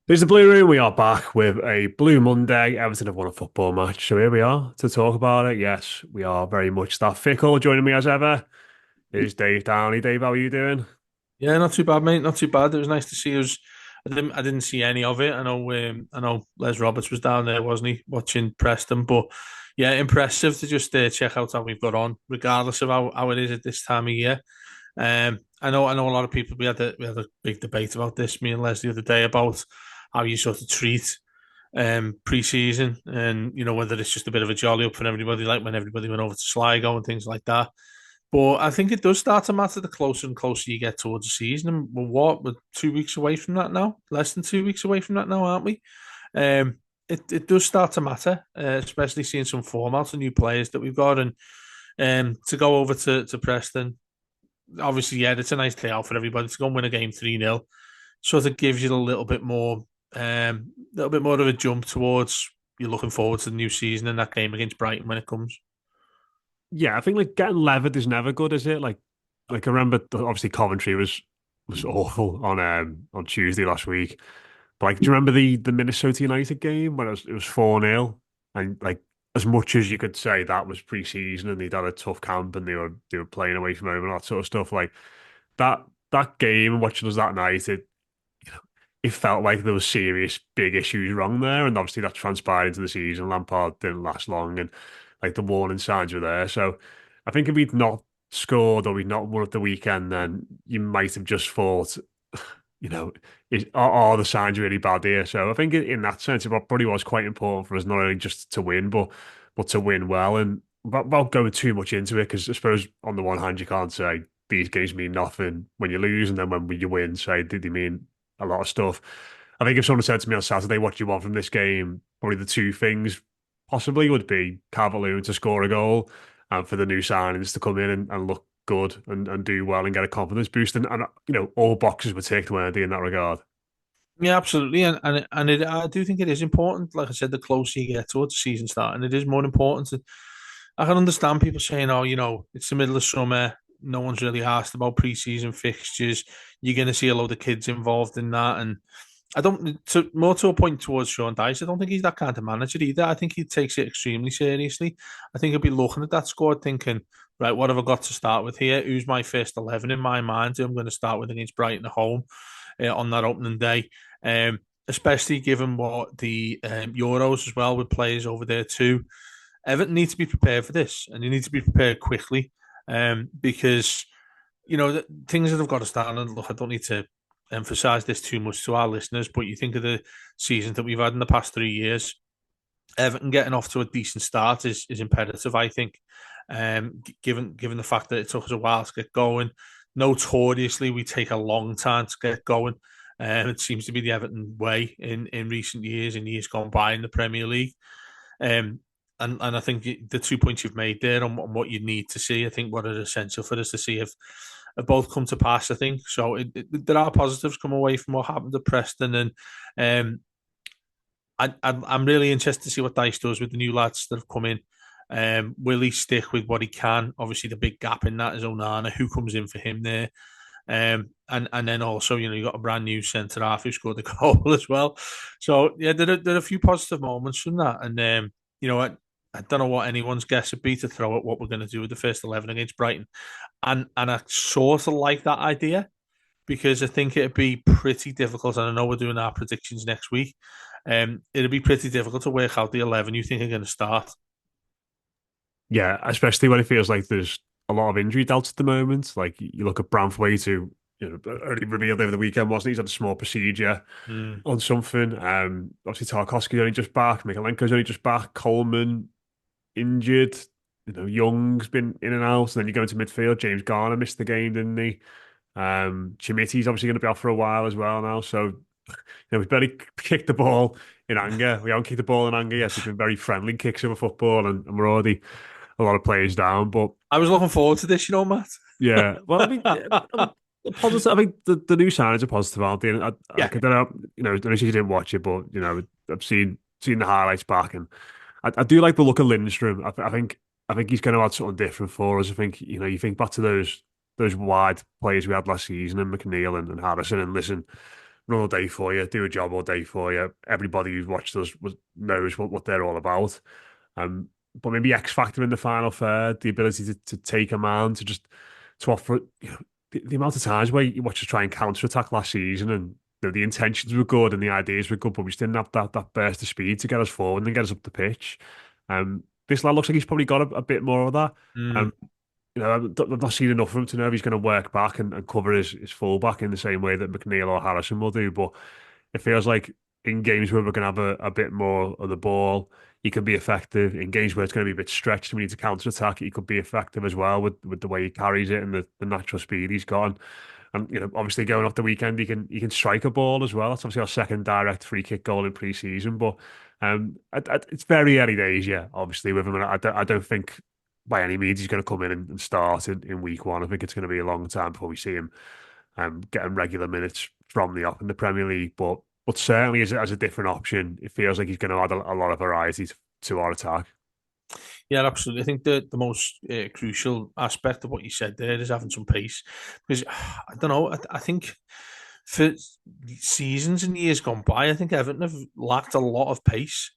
There's the Blue Room. We are back with a Blue Monday. Everton have won a football match. So here we are to talk about it. Yes, we are very much that fickle. Joining me as ever is Dave Downey. Dave, how are you doing? Yeah, not too bad, mate. Not too bad. It was nice to see us. I didn't see any of it. I know Les Roberts was down there, wasn't he, watching Preston? But yeah, impressive to just check out how we've got on, regardless of how it is at this time of year. I know a lot of people. We had a big debate about this, me and Les the other day, about how you sort of treat pre-season, and whether it's just a bit of a jolly up for everybody, like when everybody went over to Sligo and things like that. But I think it does start to matter the closer and closer you get towards the season. And we're 2 weeks away from that now, less than 2 weeks away from that now, aren't we? It does start to matter, especially seeing some form out of new players that we've got. And to go over to Preston, obviously, yeah, it's a nice day out for everybody to go and win a game 3-0. Sort of gives you a little bit more of a jump towards you're looking forward to the new season and that game against Brighton when it comes. Yeah, I think like getting levered is never good, is it? Like I remember obviously Coventry was awful on Tuesday last week. But like, do you remember the Minnesota United game when it was 4-0? And like as much as you could say that was pre-season and they'd had a tough camp and they were playing away from home and all that sort of stuff, like that that game and watching us that night, it felt like there was serious big issues wrong there, and obviously that transpired into the season. Lampard didn't last long, and like the warning signs were there. So I think if we'd not scored or we'd not won at the weekend, then you might have just thought, you know, are the signs really bad here? So I think in that sense, it probably was quite important for us not only just to win, but to win well. And without going too much into it, because I suppose on the one hand you can't say these games mean nothing when you lose, and then when you win, say did they mean a lot of stuff. I think if someone said to me on Saturday, what do you want from this game? Probably the two things possibly would be Calvert to score a goal and for the new signings to come in and look good and do well and get a confidence boost. And all boxes were ticked, weren't they, in that regard? Yeah, absolutely, I do think it is important. Like I said, the closer you get towards the season start, and it is more important. I can understand people saying, "Oh, it's the middle of summer. No one's really asked about preseason fixtures. You're going to see a load of kids involved in that." And I don't more to a point towards Sean Dyche. I don't think he's that kind of manager either. I think he takes it extremely seriously. I think he'll be looking at that squad, thinking, "Right, what have I got to start with here? Who's my first 11 in my mind? Who I'm going to start with against Brighton at home on that opening day." Especially given what the Euros as well with players over there too. Everton need to be prepared for this, and you need to be prepared quickly, because things that have got to start. And look, I don't need to emphasize this too much to our listeners, but you think of the seasons that we've had in the past 3 years. Everton getting off to a decent start is imperative, I think. Given the fact that it took us a while to get going, notoriously we take a long time to get going. It seems to be the Everton way in recent years, in years gone by in the Premier League. Um, and I think the 2 points you've made there on what you need to see, I think what are essential for us to see have both come to pass. I think so. There are positives come away from what happened to Preston, and um, I'm really interested to see what Dice does with the new lads that have come in. Will he stick with what he can? Obviously, the big gap in that is Onana. Who comes in for him there? And then also, you got a brand new centre half who scored the goal as well. So yeah, there are a few positive moments from that. And I don't know what anyone's guess would be to throw at what we're going to do with the first 11 against Brighton. And I sort of like that idea because I think it'd be pretty difficult. And I know we're doing our predictions next week. It'd be pretty difficult to work out the 11 you think are going to start. Yeah, especially when it feels like there's a lot of injury doubts at the moment. Like you look at Branthwaite, who already revealed over the weekend, wasn't he? He's had a small procedure Mm. on something. Obviously Tarkowski's only just back, Mikalenko's only just back, Coleman injured. Young's been in and out, and then you go into midfield. James Garner missed the game, didn't he? Chimitti's obviously going to be out for a while as well now. So, we've barely kicked the ball in anger. We haven't kicked the ball in anger yet. It's been very friendly kicks over football, and we're already a lot of players down. But I was looking forward to this, Matt. yeah, well, I mean, the positive. I think the new signs are positive, aren't they? And I Yeah, don't know, I know you didn't watch it, but I've seen the highlights back, and I do like the look of Lindstrom. I think he's going to add something different for us. I think you think back to those wide players we had last season, and McNeil and Harrison, and listen. run all day for you, do a job all day for you. Everybody who's watched us knows what they're all about. But maybe X factor in the final third, the ability to take a man, to offer, the amount of times where you watch us try and counter attack last season, and the intentions were good and the ideas were good, but we just didn't have that burst of speed to get us forward and get us up the pitch. This lad looks like he's probably got a bit more of that. Mm. Um, I've not seen enough of him to know if he's going to work back and cover his fullback in the same way that McNeil or Harrison will do. But it feels like in games where we're going to have a bit more of the ball, he can be effective. In games where it's going to be a bit stretched and we need to counter attack, he could be effective as well with the way he carries it and the natural speed he's got. And obviously going off the weekend, he can strike a ball as well. That's obviously our second direct free kick goal in pre-season. But it's very early days, yeah. Obviously with him, and I don't think by any means he's going to come in and start in week one. I think it's going to be a long time before we see him getting regular minutes from the off in the Premier League. But certainly as a different option, it feels like he's going to add a lot of variety to our attack. Yeah, absolutely. I think the most crucial aspect of what you said there is having some pace, because I don't know. I think for seasons and years gone by, I think Everton have lacked a lot of pace,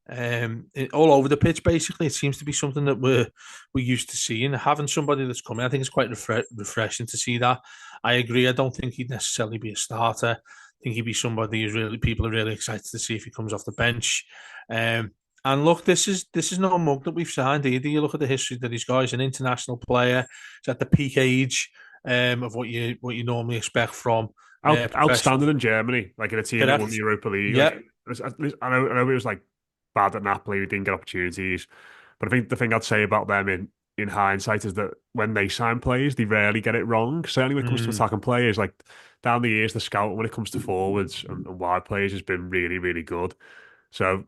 all over the pitch. Basically, it seems to be something that we're used to seeing. Having somebody that's coming, I think it's quite refreshing to see that. I agree. I don't think he'd necessarily be a starter. I think he'd be somebody who's really people are really excited to see if he comes off the bench. And look, this is not a mug that we've signed either. You look at the history that he's got. He's an international player. He's at the peak age of what you normally expect from professional. Outstanding in Germany, like in a team that won the Correct. Europa League. Like Yeah. I know it was like bad at Napoli, we didn't get opportunities. But I think the thing I'd say about them in hindsight is that when they sign players, they rarely get it wrong. Certainly when it comes to Mm. attacking players, like down the years, the scout when it comes to forwards and wide players has been really, really good. So,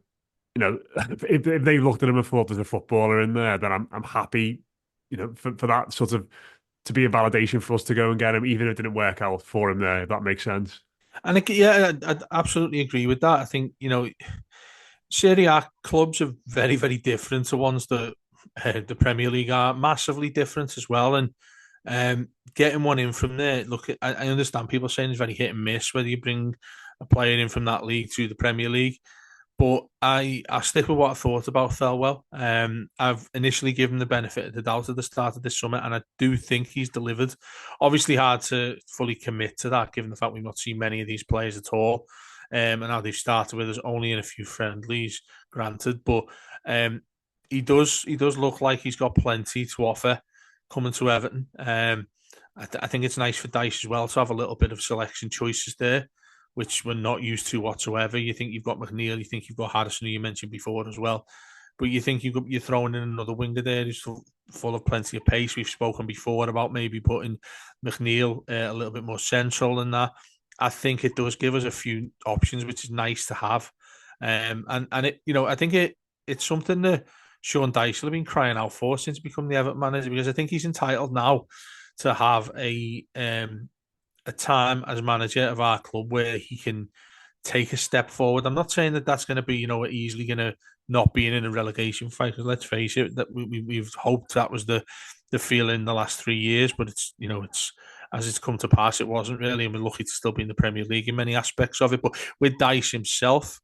if they looked at him and thought there's a footballer in there, then I'm happy, for that sort of to be a validation for us to go and get him, even if it didn't work out for him there, if that makes sense. And yeah, I absolutely agree with that. I think Serie A clubs are very, very different to ones that the Premier League are massively different as well. And getting one in from there, look, I understand people saying it's very hit and miss whether you bring a player in from that league to the Premier League. But I stick with what I thought about Thelwell. I've initially given the benefit of the doubt at the start of this summer, and I do think he's delivered. Obviously, hard to fully commit to that, given the fact we've not seen many of these players at all, and how they've started with us only in a few friendlies, granted. But he does look like he's got plenty to offer coming to Everton. I think it's nice for Dyche as well to have a little bit of selection choices there, which we're not used to whatsoever. You think you've got McNeil, you think you've got Harrison, who you mentioned before as well, but you think you're throwing in another winger there who's full of plenty of pace. We've spoken before about maybe putting McNeil a little bit more central than that. I think it does give us a few options, which is nice to have. And it, I think it's something that Sean Dyche have been crying out for since becoming the Everton manager, because I think he's entitled now to have a time as manager of our club where he can take a step forward. I'm not saying that that's going to be, easily going to not being in a relegation fight, because let's face it, that we've hoped that was the feeling the last 3 years, but it's as it's come to pass, it wasn't really, and we're lucky to still be in the Premier League in many aspects of it. But with Dyche himself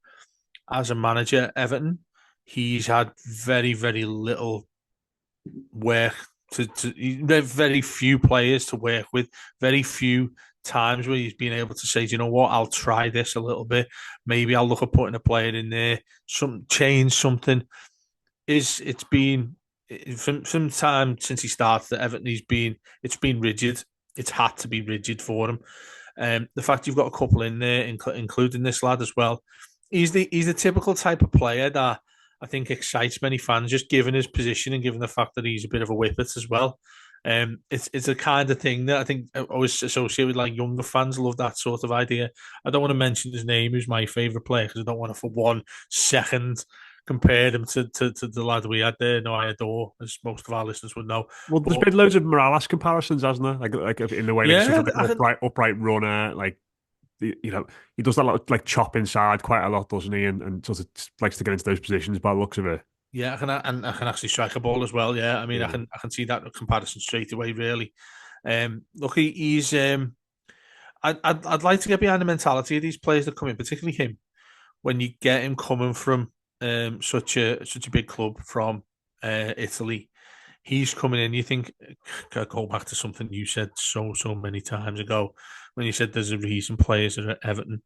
as a manager at Everton, he's had very, very little work very few players to work with, very few times where he's been able to say, do you know what, I'll try this a little bit. Maybe I'll look at putting a player in there, change something. It's been from time since he started at Everton, it's been rigid. It's had to be rigid for him. The fact you've got a couple in there, including this lad as well, he's the typical type of player that I think excites many fans, just given his position and given the fact that he's a bit of a whippet as well. It's a kind of thing that I think I always associate with, like, younger fans love that sort of idea. I don't want to mention his name, who's my favourite player, because I don't want to for 1 second compare him to the lad we had there. No, I adore, as most of our listeners would know. Well, there's But been loads of Morales comparisons, hasn't there? Like in the way that he's such yeah, an upright runner, like he does that lot, like chop inside quite a lot, doesn't he? And sort of likes to get into those positions by the looks of it. yeah, I can actually strike a ball as well. Yeah, I mean, I Yeah. can see that comparison straight away. Really, look, he's I'd like to get behind the mentality of these players that come in, particularly him. When you get him coming from such a big club from Italy, he's coming in. You think, go back to something you said so many times ago when you said there's a reason players are at Everton,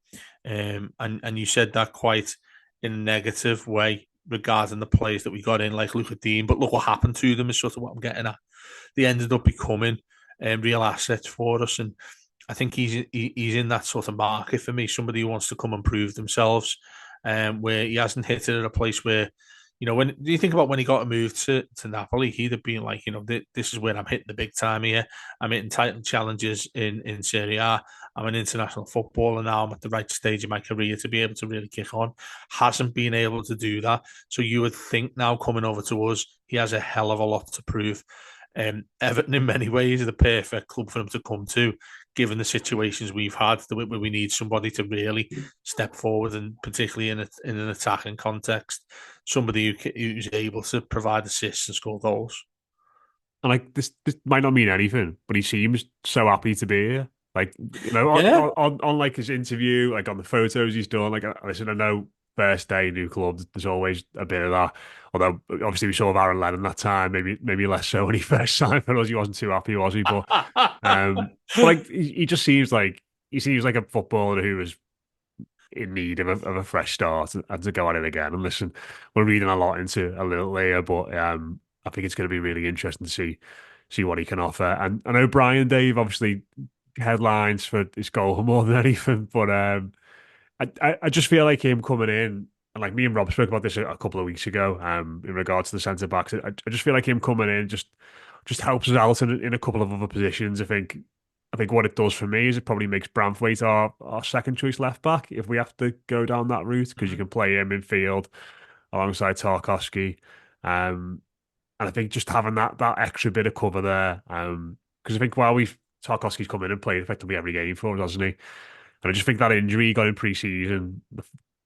and you said that quite in a negative way regarding the players that we got in, like Luca Dean. But look what happened to them is sort of what I'm getting at. They ended up becoming real assets for us, and I think he's in that sort of market for me. Somebody who wants to come and prove themselves, where he hasn't hit it at a place where, when you think about when he got a move to Napoli, he'd have been like, this is where I'm hitting the big time here. I'm hitting title challenges in Serie A. I'm an international footballer now. I'm at the right stage of my career to be able to really kick on. Hasn't been able to do that. So you would think now coming over to us, he has a hell of a lot to prove. Everton, in many ways, are the perfect club for him to come to, given the situations we've had, where we need somebody to really step forward, and particularly in an attacking context, somebody who's able to provide assists and score goals. And like this might not mean anything, but he seems so happy to be here. Like, Yeah. on like his interview, like on the photos he's done. Like, listen, I know first day new club, there's always a bit of that. Although obviously we saw Aaron Lennon that time, maybe less so when he first signed for us. He wasn't too happy, was he? But like he just seems like a footballer who was in need of a fresh start and to go at it again. And listen, we're reading a lot into a little later, but I think it's going to be really interesting to see what he can offer. And I know Brian Dave obviously headlines for his goal more than anything, but I just feel like him coming in. And like me and Rob spoke about this a couple of weeks ago, in regards to the centre backs. I just feel like him coming in just helps us out in a couple of other positions. I think what it does for me is it probably makes Branthwaite our second choice left back if we have to go down that route, because you can play him in field alongside Tarkowski. And I think just having that extra bit of cover there, because I think while Tarkowski's come in and played effectively every game for us, hasn't he? And I just think that injury he got in pre-season,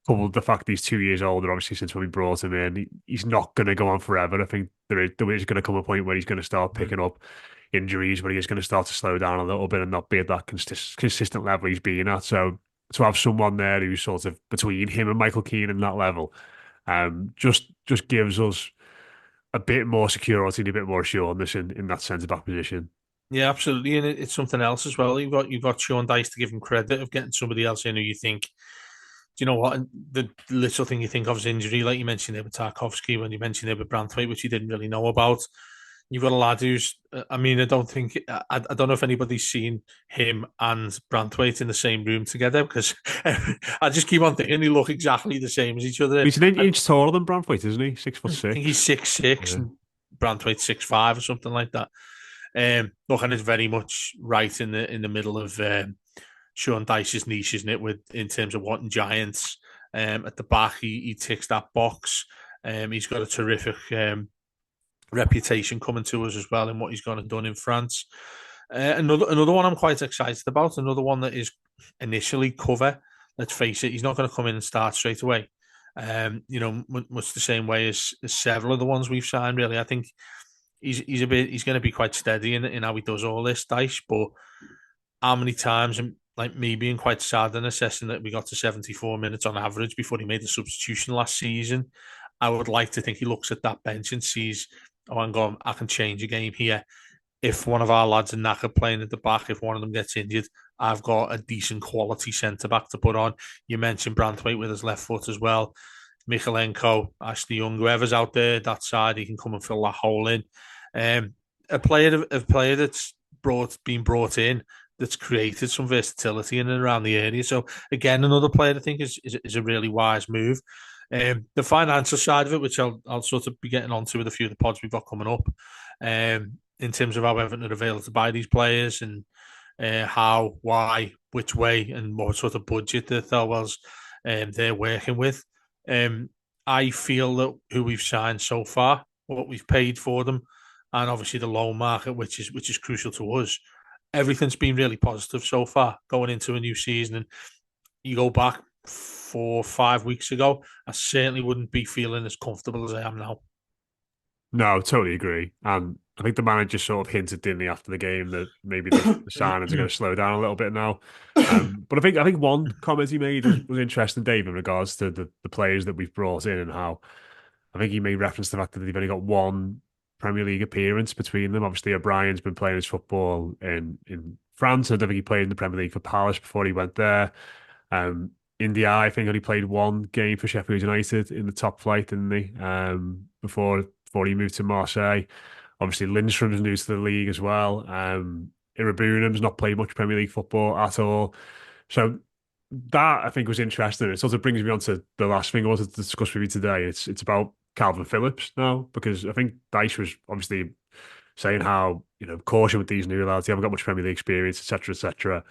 coupled with the fact he's 2 years older, obviously since when we brought him in, he's not going to go on forever. I think there is going to come a point where he's going to start picking up injuries, where he's going to start to slow down a little bit and not be at that consistent level he's been at. So to have someone there who's sort of between him and Michael Keane in that level, just gives us a bit more security and a bit more assurance in that centre back position. Yeah, absolutely, and it's something else as well. You've got Sean Dyche to give him credit of getting somebody else in who you think, do you know what? And the little thing you think of is injury, like you mentioned there with Tarkovsky, when you mentioned there with Branthwaite, which you didn't really know about. You've got a lad who's, I mean, I don't know if anybody's seen him and Branthwaite in the same room together, because I just keep on thinking they look exactly the same as each other. He's an I inch taller than Branthwaite, isn't he? 6 foot think he's six. 6'6" Yeah. and Branthwaite 6'5" or something like that. Look, and it's very much right in the middle of Sean Dyche's niche, isn't it? In terms of wanting giants at the back, he ticks that box. He's got a terrific reputation coming to us as well in what he's gone and done in France. Another one I'm quite excited about. Another one that is initially cover. Let's face it, he's not going to come in and start straight away. Much the same way as several of the ones we've signed. Really, I think he's going to be quite steady in how he does all this, Dyche. But how many times, like me being quite sad and assessing that we got to 74 minutes on average before he made the substitution last season, I would like to think he looks at that bench and sees, oh, I'm going, I can change a game here. If one of our lads are knackered playing at the back, if one of them gets injured, I've got a decent quality centre back to put on. You mentioned Branthwaite with his left foot as well. Michalenko, Ashley Young, whoever's out there that side, he can come and fill that hole in. A player that's been brought in that's created some versatility in and around the area. So again, another player I think is a really wise move. The financial side of it, which I'll sort of be getting onto with a few of the pods we've got coming up, in terms of how Everton are available to buy these players and how, why, which way, and what sort of budget that they're working with. I feel that who we've signed so far, what we've paid for them, and obviously the loan market, which is crucial to us. Everything's been really positive so far going into a new season. And you go back 4 or 5 weeks ago, I certainly wouldn't be feeling as comfortable as I am now. No, totally agree. And I think the manager sort of hinted, didn't he, after the game that maybe the signings are going to slow down a little bit now. But I think one comment he made was interesting, Dave, in regards to the players that we've brought in and how I think he made reference to the fact that they've only got one Premier League appearance between them. Obviously, O'Brien's been playing his football in France. I don't think he played in the Premier League for Palace before he went there. India, I think, only played one game for Sheffield United in the top flight, didn't he? Before he moved to Marseille. Obviously, Lindstrom's new to the league as well. Irabunim's not played much Premier League football at all. So that I think was interesting. It sort of brings me on to the last thing I wanted to discuss with you today. It's about Kalvin Phillips now because I think Dyche was obviously saying how caution with these new lads. They haven't got much Premier League experience, etc., etc.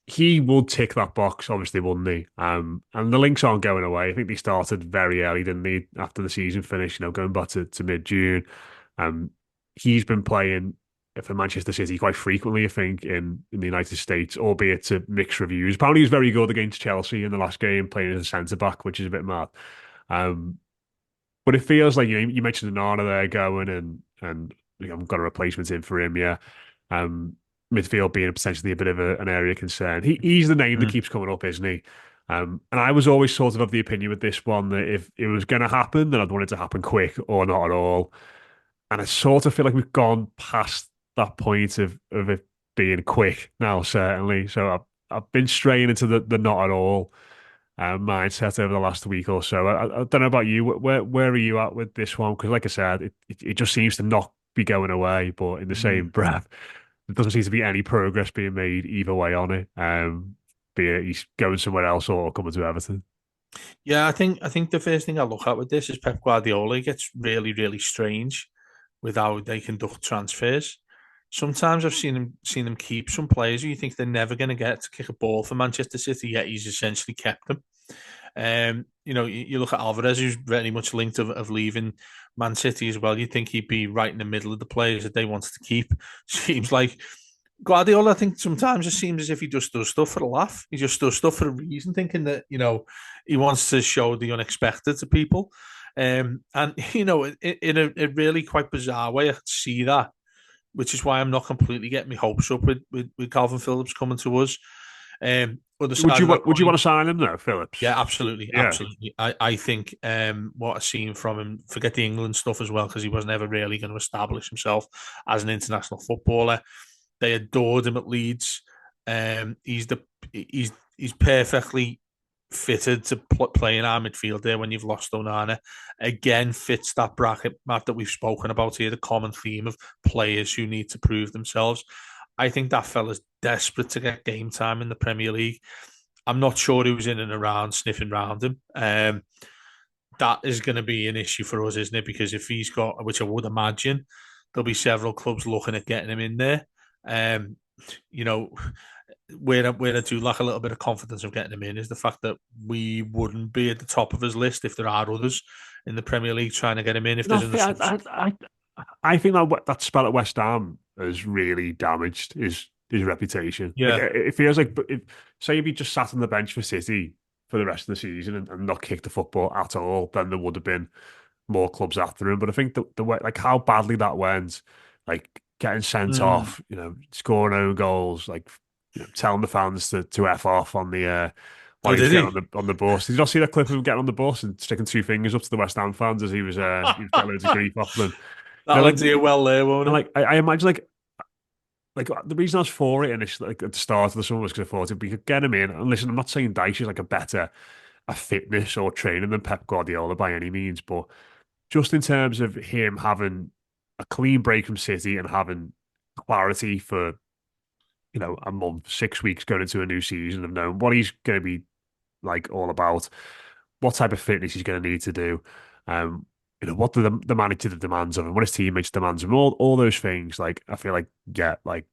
He will tick that box, obviously, wouldn't he? And the links aren't going away. I think they started very early, didn't they? After the season finished, going back to mid June. Um, he's been playing for Manchester City quite frequently, I think, in the United States, albeit to mixed reviews. Apparently, he was very good against Chelsea in the last game, playing as a centre back, which is a bit mad. Um, but it feels like you mentioned Nana there going and I've got a replacement in for him, yeah. Um, Midfield being potentially a bit of an area of concern. He's the name that Mm. keeps coming up, isn't he? And I was always sort of the opinion with this one that if it was going to happen, then I'd want it to happen quick or not at all. And I sort of feel like we've gone past that point of it being quick now, certainly. So I've been straying into the not at all mindset over the last week or so. I don't know about you. Where are you at with this one? Because, like I said, it just seems to not be going away. But in the same Mm. breath, there doesn't seem to be any progress being made either way on it. Be it he's going somewhere else or coming to Everton. Yeah, I think the first thing I look at with this is Pep Guardiola. It gets really, really strange with how they conduct transfers. Sometimes I've seen him keep some players who you think they're never going to get to kick a ball for Manchester City, yet he's essentially kept them. You look at Alvarez, who's very much linked of leaving Man City as well. You'd think he'd be right in the middle of the players that they wanted to keep. Seems like Guardiola, I think sometimes it seems as if he just does stuff for a laugh. He just does stuff for a reason, thinking that he wants to show the unexpected to people. And in a really quite bizarre way, I could see that, which is why I'm not completely getting my hopes up with Kalvin Phillips coming to us. Other Would side you of the would you coin, want to sign him though, Phillips? yeah, absolutely, Yeah. absolutely. I think what I've seen from him, forget the England stuff as well, because he was never really going to establish himself as an international footballer. They adored him at Leeds. He's he's perfectly fitted to play in our midfield there when you've lost Onana. Again, fits that bracket, Matt, that we've spoken about here, the common theme of players who need to prove themselves. I think that fella's desperate to get game time in the Premier League. I'm not sure who's in and around sniffing around him. That is going to be an issue for us, isn't it? Because if he's got, which I would imagine, there'll be several clubs looking at getting him in there. Um, you know, where I do lack a little bit of confidence of getting him in is the fact that we wouldn't be at the top of his list if there are others in the Premier League trying to get him in. If No, there's an assumption, I think that spell at West Ham has really damaged his reputation. Like yeah, it feels like, say if he just sat on the bench for City for the rest of the season and not kicked the football at all, then there would have been more clubs after him. But I think the way, like how badly that went, like getting sent mm. off, scoring own goals, like telling the fans to f off on the while Oh, he was did getting he? on the bus. Did you not see that clip of him getting on the bus and sticking two fingers up to the West Ham fans as he was getting loads of grief off them? That'll Like do well there, won't and it? like I imagine like the reason I was for it initially, like at the start of the summer, was because I thought if we could get him in. And listen, I'm not saying Dyche is like a better a fitness or training than Pep Guardiola by any means, but just in terms of him having a clean break from City and having clarity for a month, 6 weeks going into a new season of knowing what he's going to be like all about, what type of fitness he's going to need to do, um, what the manager demands of him, what his teammates demands of him, all those things. Like I feel like yeah, like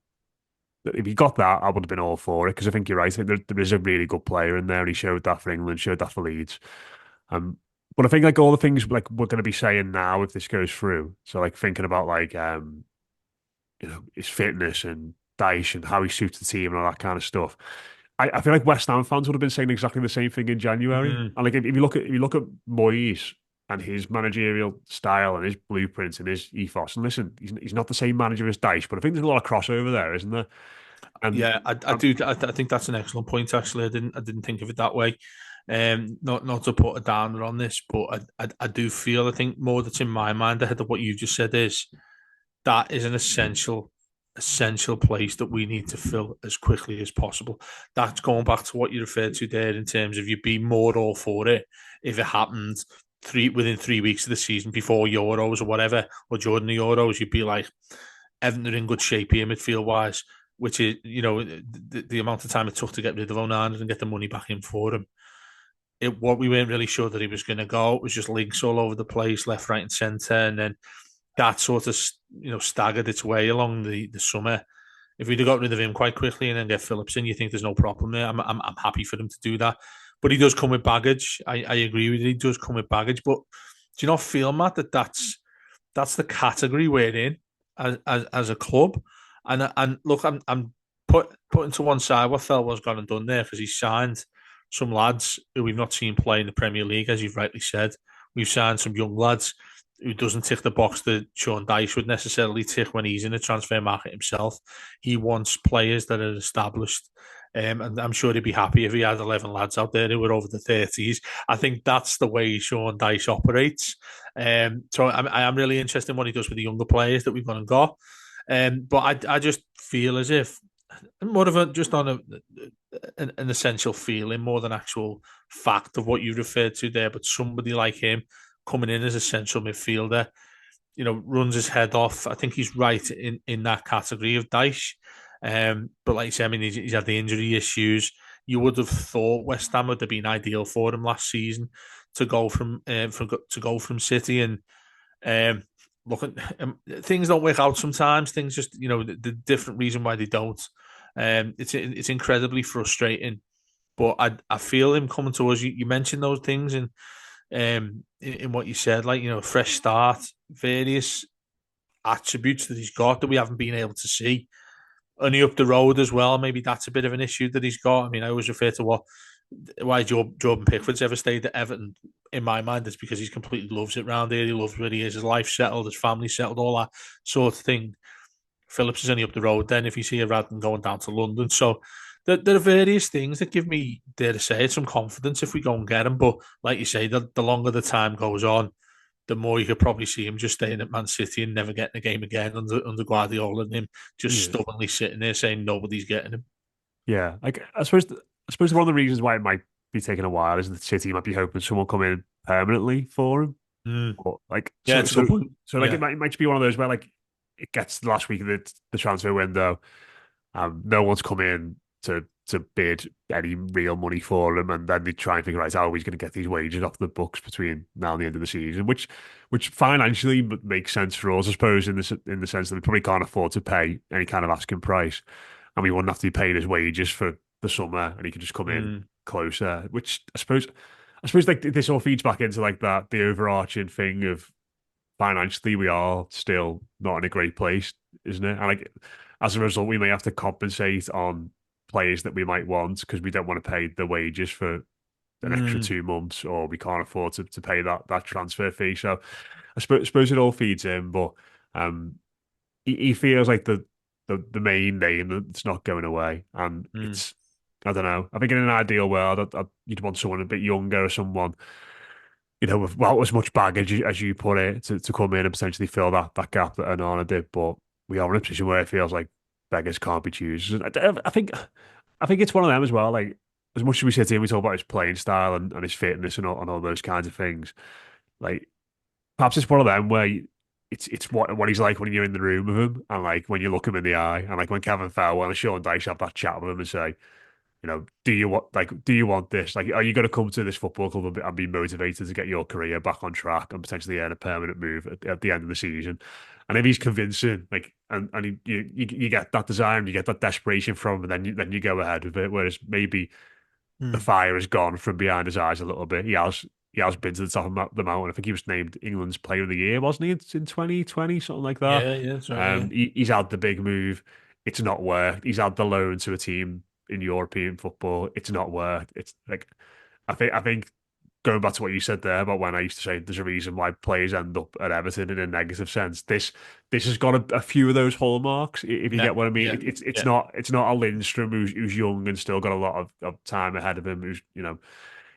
if he got that, I would have been all for it because I think you're right. I think there is a really good player in there, and he showed that for England, showed that for Leeds. Um, but I think like all the things like we're going to be saying now if this goes through. So like thinking about like his fitness and Dyche and how he suits the team and all that kind of stuff. I feel like West Ham fans would have been saying exactly the same thing in January. Mm. And like if you look at Moyes, and his managerial style and his blueprints and his ethos. And listen, he's not the same manager as Dyche, but I think there's a lot of crossover there, isn't there? And Yeah, I um, do. I think that's an excellent point. Actually, I didn't think of it that way. Not to put a downer on this, but I do feel. I think more that's in my mind ahead of what you just said is that is an essential place that we need to fill as quickly as possible. That's going back to what you referred to there in terms of you'd be more all for it if it happened within 3 weeks of the season before Euros or whatever, or during the Euros, you'd be like, Everton are in good shape here midfield wise, which is, the amount of time it took to get rid of Onana and get the money back in for him. What we weren't really sure that he was going to go. It was just links all over the place, left, right, and centre, and then that sort of staggered its way along the summer. If we'd have got rid of him quite quickly and then get Phillips in, you think there's no problem there. I'm happy for him to do that, but he does come with baggage. I agree with you. He does come with baggage, but do you not feel, Matt, that that's the category we're in as a club? And look, I'm putting to one side what Felwell's gone and done there because he's signed some lads who we've not seen play in the Premier League, as you've rightly said. We've signed some young lads who doesn't tick the box that Sean Dyche would necessarily tick when he's in the transfer market himself. He wants players that are established. And I'm sure he'd be happy if he had 11 lads out there who were over the 30s. I think that's the way Sean Dyche operates. So I am really interested in what he does with the younger players that we've gone and got. But I just feel as if more of a just on an essential feeling more than actual fact of what you referred to there. But somebody like him coming in as a central midfielder, runs his head off. I think he's right in that category of Dyche. But like you said, I mean, he's had the injury issues. You would have thought West Ham would have been ideal for him last season to go from City and look at things don't work out sometimes. Things just the different reason why they don't. It's incredibly frustrating. But I feel him coming to us. You mentioned those things in what you said, like a fresh start, various attributes that he's got that we haven't been able to see. Only up the road as well. Maybe that's a bit of an issue that he's got. I mean, I always refer to why Jordan Pickford's ever stayed at Everton. In my mind, it's because he completely loves it round here. He loves where he is. His life settled, his family settled, all that sort of thing. Phillips is only up the road then if you see a Radden going down to London. So there are various things that give me, dare to say it, some confidence if we go and get him. But like you say, the longer the time goes on, the more you could probably see him just staying at Man City and never getting a game again under Guardiola and him just yeah, stubbornly sitting there saying nobody's getting him. yeah. Like I suppose one of the reasons why it might be taking a while is that City might be hoping someone come in permanently for him. Mm. But like Yeah, so it's a good so point. so like Yeah. it might just be one of those where like it gets the last week of the transfer window. No one's come in to bid any real money for him, and then they try and figure out how he's going to get these wages off the books between now and the end of the season, which financially makes sense for us, I suppose, in the sense that we probably can't afford to pay any kind of asking price, and we wouldn't have to be paying his wages for the summer, and he could just come in Mm. closer. Which I suppose like this all feeds back into like that the overarching thing of financially we are still not in a great place, isn't it? And like as a result, we may have to compensate on players that we might want because we don't want to pay the wages for an extra Mm. 2 months, or we can't afford to pay that transfer fee. So I suppose it all feeds in, but um, he feels like the main name that's not going away, and Mm. it's. I don't know. I think in an ideal world, you'd want someone a bit younger or someone with well as much baggage as you put it to come in and potentially fill that gap that Onana did. But we are in a position where it feels like beggars can't be choosers. I think it's one of them as well. Like as much as we sit here and we talk about his playing style and his fitness and all those kinds of things, like perhaps it's one of them where it's what he's like when you're in the room with him and like when you look him in the eye and like when Kevin Fowler and Sean Dyche have that chat with him and say, do you want this? Like, are you going to come to this football club and be motivated to get your career back on track and potentially earn a permanent move at the end of the season? And if he's convincing, like, and you get that desire and you get that desperation from him, and then you go ahead with it. Whereas maybe the Mm. fire has gone from behind his eyes a little bit. He has been to the top of the mountain. I think he was named England's Player of the Year, wasn't he, in 2020, something like that. Yeah, that's right. Yeah. He's had the big move. It's not worked. He's had the loan to a team in European football. It's not worked. It's like I think going back to what you said there about when I used to say there's a reason why players end up at Everton in a negative sense. This has got a few of those hallmarks, if you Yeah, get what I mean. yeah, It's yeah. not a Lindstrom who's young and still got a lot of time ahead of him. Who's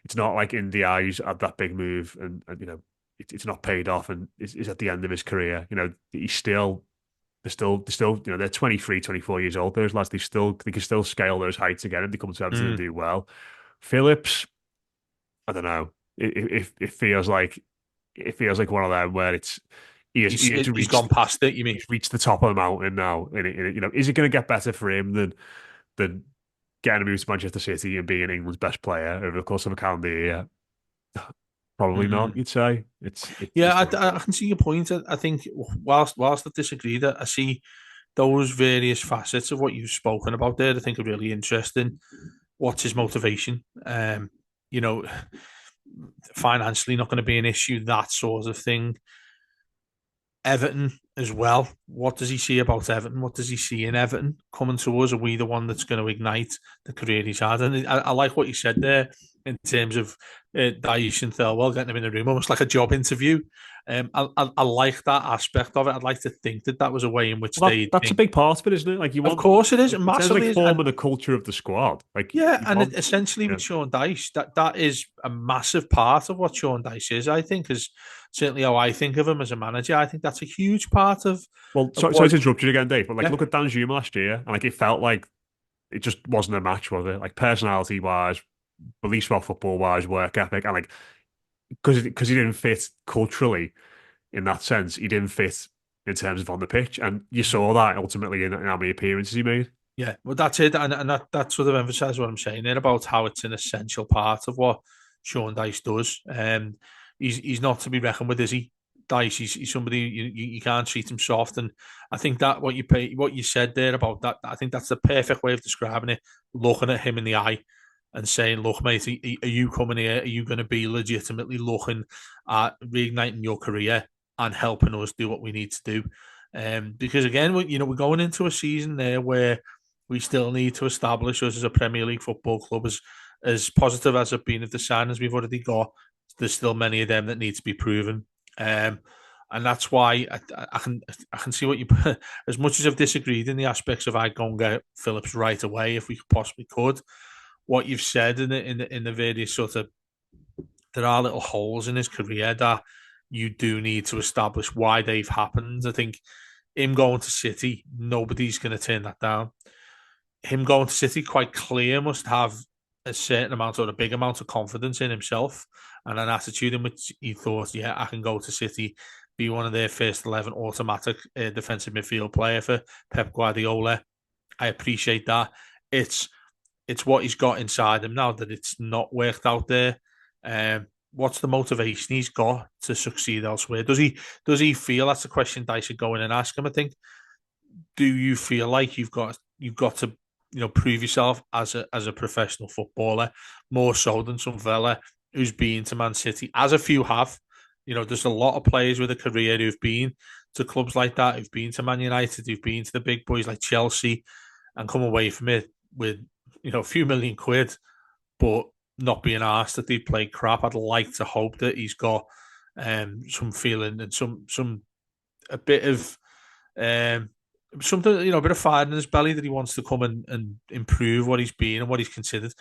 it's not like India who's had that big move and it's not paid off and is at the end of his career. He's still they're still they're 23, 24 years old. Those lads they can still scale those heights again if they come to Everton and Mm. do well. Phillips, I don't know. It feels like one of them where he has He's gone reached past it. You mean? he's reached the top of the mountain now. Is it going to get better for him than getting a move to Manchester City and being England's best player over the course of a calendar year? Probably not. Mm. You'd say it's Yeah, difficult. I can see your point. I think whilst I disagree, that I see those various facets of what you've spoken about there. I think are really interesting. What's his motivation? You know, financially not going to be an issue. That sort of thing. Everton as well. What does he see about Everton? What does he see in Everton coming to us? Are we the one that's going to ignite the career he's had? And I like what you said there in terms of Dyche and Thelwell getting him in the room, almost like a job interview. I like that aspect of it. I'd like to think that was a way in which Well, that they that's a think. big part of it, isn't it? Like you Of want, course, it is. It in terms of like massively is, and forming the culture of the squad. Like yeah, you and want, essentially you with know. Sean Dyche, that is a massive part of what Sean Dyche is. I think is certainly how I think of him as a manager. I think that's a huge part Well, of sorry what. to interrupt you again, Dave, but like Yeah, look at Dan Zuma last year, and like it felt like it just wasn't a match, was it? Like personality wise, beliefs about football wise, work ethic, and like because he didn't fit culturally in that sense, he didn't fit in terms of on the pitch, and you mm-hmm. saw that ultimately in how many appearances he made. Yeah. Well, that's it, and that sort of emphasizes what I'm saying there about how it's an essential part of what Sean Dyche does. He's not to be reckoned with, is he? Dyche, he's somebody you can't treat him soft, and I think that what you said there about that, I think that's the perfect way of describing it. Looking at him in the eye and saying, "Look, mate, are you coming here? Are you going to be legitimately looking at reigniting your career and helping us do what we need to do?" Because again, we're going into a season there where we still need to establish us as a Premier League football club. As positive as have been of the signings we've already got, there's still many of them that need to be proven. Um, and that's why I can see what you as much as I've disagreed in the aspects of I'd go and get Phillips right away if we possibly could. What you've said in the various sort of there are little holes in his career that you do need to establish why they've happened. I think him going to City, nobody's going to turn that down. Him going to City, quite clear, must have a certain amount or a big amount of confidence in himself and an attitude in which he thought, yeah, I can go to City, be one of their first 11 automatic defensive midfield player for Pep Guardiola. I appreciate that. It's it's what he's got inside him now that it's not worked out there. What's the motivation he's got to succeed elsewhere? Does he feel that's a question Dice should go in and ask him? I think. Do you feel like you've got to prove yourself as a professional footballer more so than some fella who's been to Man City, as a few have. There's a lot of players with a career who've been to clubs like that, who've been to Man United, who've been to the big boys like Chelsea, and come away from it with a few million quid, but not being asked that they played crap. I'd like to hope that he's got some feeling and some a bit of um, something, a bit of fire in his belly that he wants to come and improve what he's been and what he's considered.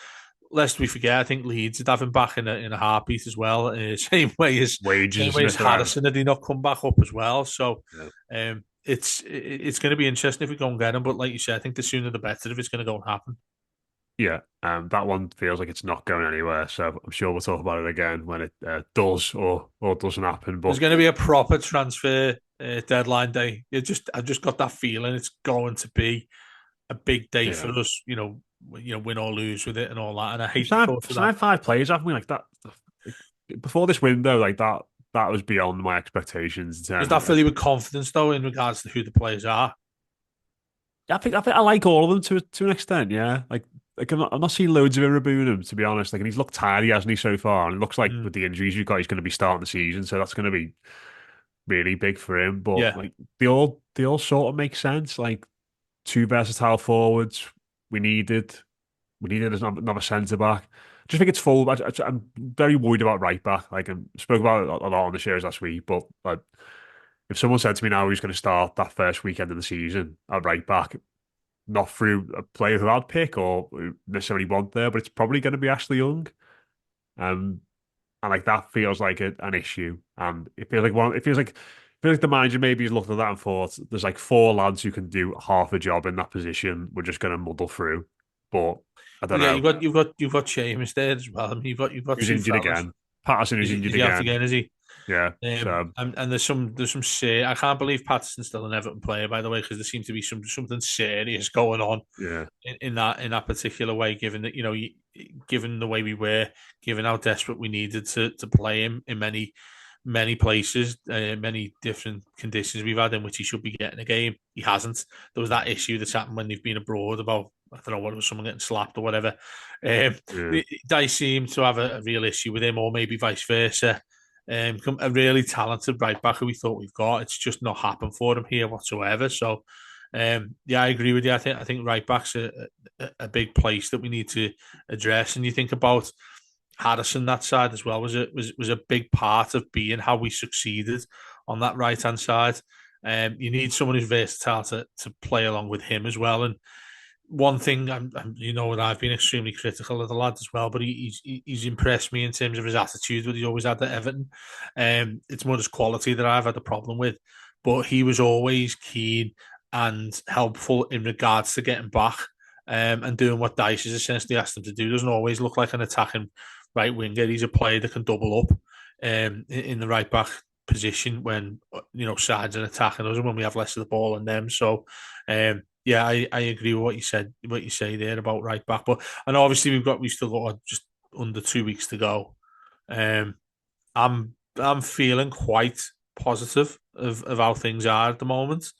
Lest we forget, I think Leeds would have him back in a heartbeat as well. Same Wages way and as this around. Harrison, had he not come back up as well? So Yeah. it's going to be interesting if we go and get him. But like you said, I think the sooner the better if it's going to go and happen. Yeah, that one feels like it's not going anywhere. So I'm sure we'll talk about it again when it does or doesn't happen. There's But going to be a proper transfer deadline day. I just got that feeling it's going to be a big day yeah, for us. Win or lose with it and all that. And I we've hate the signed, thought of that. signed five players, haven't we? Like that before this window, like that was beyond my expectations in Does terms that of fill like. you with confidence though in regards to who the players are? I think I like all of them to an extent. Yeah, I'm not seeing loads of Irabunum to be honest. Like, and he's looked tired, hasn't he, so far? And it looks like Mm, with the injuries we've got, he's going to be starting the season, so that's going to be really big for him. But yeah. like they all sort of make sense. Like two versatile forwards we needed. We needed another centre back. just think it's full. I'm very worried about right back. Like I spoke about it a lot on the shares last week, but like if someone said to me now who's going to start that first weekend of the season at right back, not through a player who I'd pick or who necessarily want there, but it's probably going to be Ashley Young. Um, and like that feels like an issue, and it feels like the manager maybe has looked at that and thought there's like four lads who can do half a job in that position. We're just going to muddle through, but I don't Well, yeah, know. you've got Seamus there as well. I mean, you've got Who's two injured fellas. again? Patterson who's Is injured he out again. again? Is he? Yeah, so And there's some I can't believe Patterson's still an Everton player, by the way, because there seems to be something serious going on yeah, in that particular way. Given that given the way we were, given how desperate we needed to play him in many places, many different conditions we've had in which he should be getting a game, he hasn't. There was that issue that's happened when they've been abroad about. I don't know what it was, someone getting slapped or whatever. Um, yeah, they seem to have a real issue with him, or maybe vice versa. A really talented right back who we thought we've got. It's just not happened for him here whatsoever. So, yeah, I agree with you. I think right back's a big place that we need to address. And you think about Harrison that side as well was a big part of being how we succeeded on that right hand side. You need someone who's versatile to play along with him as well. And one thing I've been extremely critical of the lad as well, but he's impressed me in terms of his attitude that he's always had at Everton. It's more his quality that I've had a problem with, but he was always keen and helpful in regards to getting back and doing what Dice has essentially asked him to do. Doesn't always look like an attacking right winger. He's a player that can double up in the right back position when sides are attacking us and when we have less of the ball on them. So yeah, I agree with what you say there about right back. But and obviously we've still got just under 2 weeks to go. Um, I'm feeling quite positive of how things are at the moment.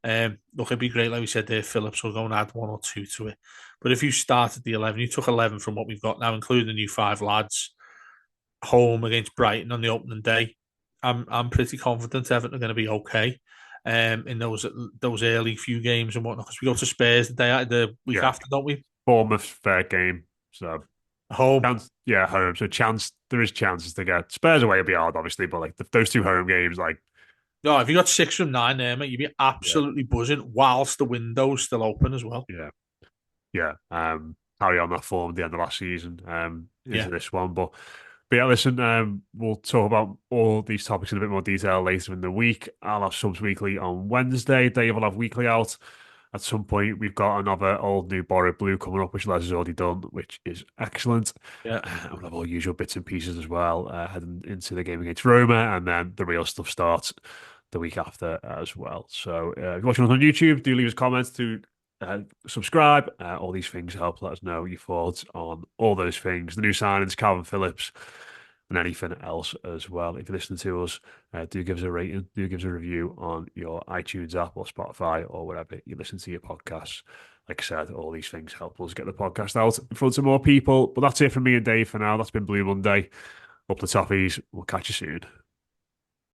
Look, it'd be great, like we said there, Phillips will go and add one or two to it. But if you started the 11, you took 11 from what we've got now, including the new five lads, home against Brighton on the opening day. I'm pretty confident Everton are going to be okay. In those early few games and whatnot, because we go to Spurs the week yeah. after, don't we? Bournemouth fair game. So Home. chance, yeah, home. So there is chances to get Spurs away will be hard, obviously, but like those two home games, like No, if you got 6 from 9 there, mate, you'd be yeah, absolutely buzzing whilst the window's still open as well. yeah, yeah. Carry on that form at the end of last season Yeah, into this one, but yeah, listen, we'll talk about all these topics in a bit more detail later in the week. I'll have Subs Weekly on Wednesday. Dave will have Weekly out. At some point, we've got another old new borrowed blue coming up, which Les has already done, which is excellent. yeah. And we'll have all usual bits and pieces as well, heading into the game against Roma, and then the real stuff starts the week after as well. So if you're watching us on YouTube, do leave us comments to subscribe. All these things help let us know your thoughts on all those things. The new signings, Kalvin Phillips, and anything else as well. If you're listening to us, do give us a rating, do give us a review on your iTunes app or Spotify or wherever you listen to your podcasts. Like I said, all these things help us get the podcast out in front of more people. But that's it from me and Dave for now. That's been Blue Monday. Up the toffees. We'll catch you soon.